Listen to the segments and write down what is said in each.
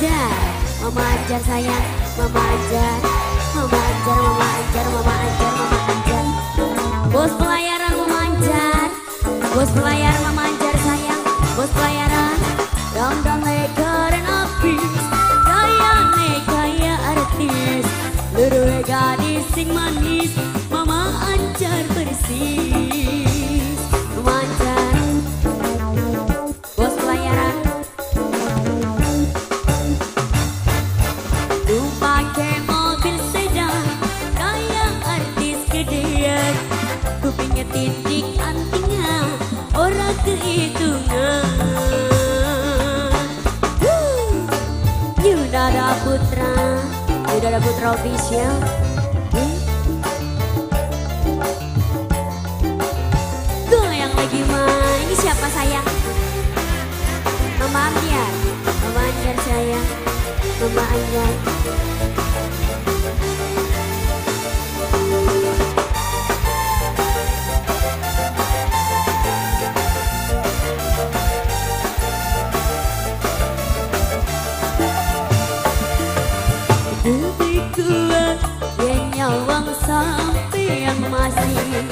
Anjar, Mama Anjar sayang, Mama Anjar, Mama Anjar, Mama Anjar, Mama Anjar, Mama Anjar. Bos pelayaran Mama Anjar, bos pelayaran Mama Anjar sayang, bos pelayaran. Dong keren abis, kaya artis, luruh gadis sing manis, Mama Anjar persis, Mama Anjar. Bos pelayaran pakai mobil sedan, kaya artis gedean, kupingnya tindik antingnya, orang kehitungan. Yudada Putra official. Tuh yang lagi main, ini siapa sayang? Mama Anjar, Mama Anjar sayang, Mama Anjar. Lebih kuat yang nyawang sampai yang masih,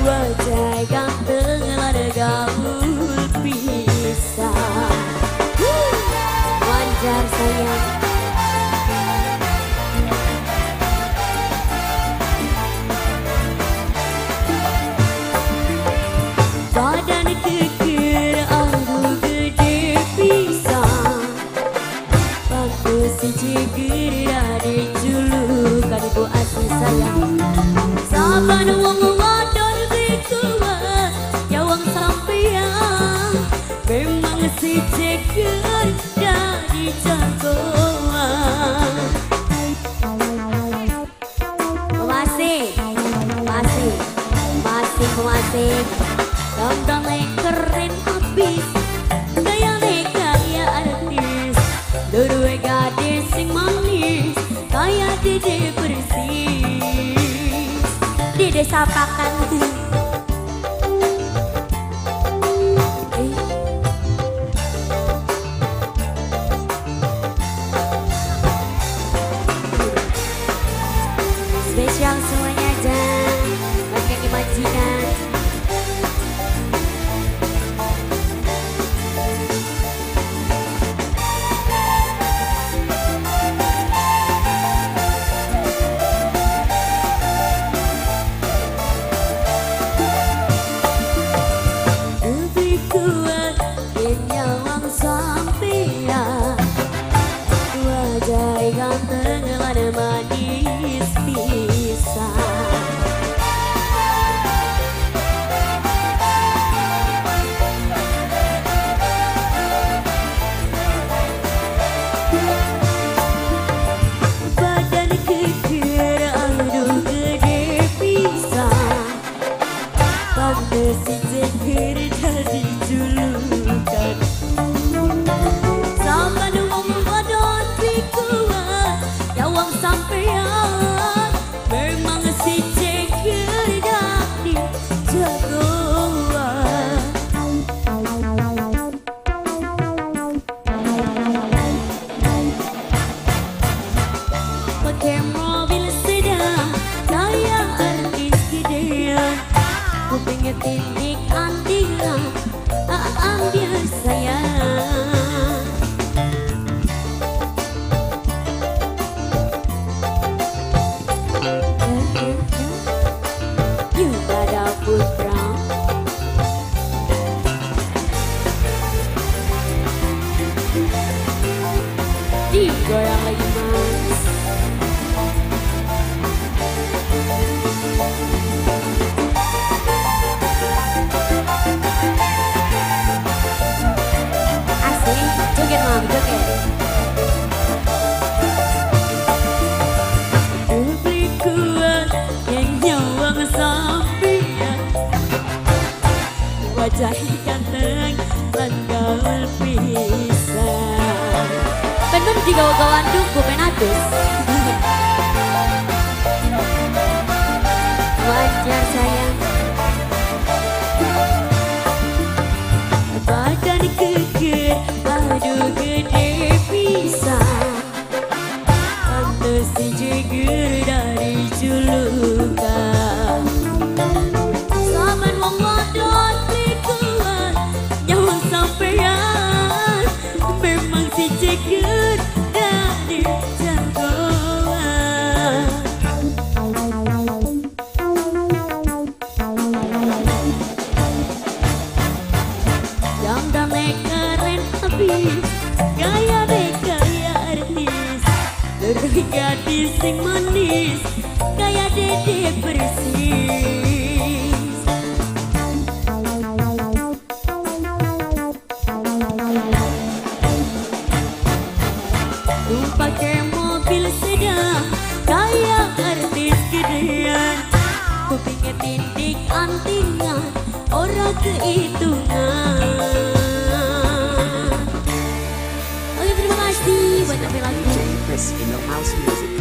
wajah ganteng ada gaul pisah. Wajar sayang, badan keker anggu gede pisang, bagus si ceger dari julukan ibu asli sayang. Saban wong wadon dikuat jawang sampean, memang si ceger dari jagoan. Masih Dong keren abis, kaya artis, luruh gadis sing manis, kaya Dede persis, Dede sapakan. Spesial semuanya dan bagi yang majikan. Lebih kuat yang nyawang sampean, wajah ganteng ada manis pisang. Badan keker aduh gede pisang, pantes si ceger dari julukan. Saban wong wadon dikuat jawang sampean, memang si ceger dari jagoan. Pakai mobil sedan, kaya artis gedean, kupingnya tindik antingnya, ambil sayang. Yudada Putra. Digoyang lagi mas. Asik, joget mam, joget. Lebih kuat yang nyawang sampean, wajah ganteng lan gaul pisang. Pengen digawa-gawan duku penadus. Wajar sayang, badan keker aduh gede pisang. perhitungan. Oke, terima kasih buat lagu. DJ Chris in the house music.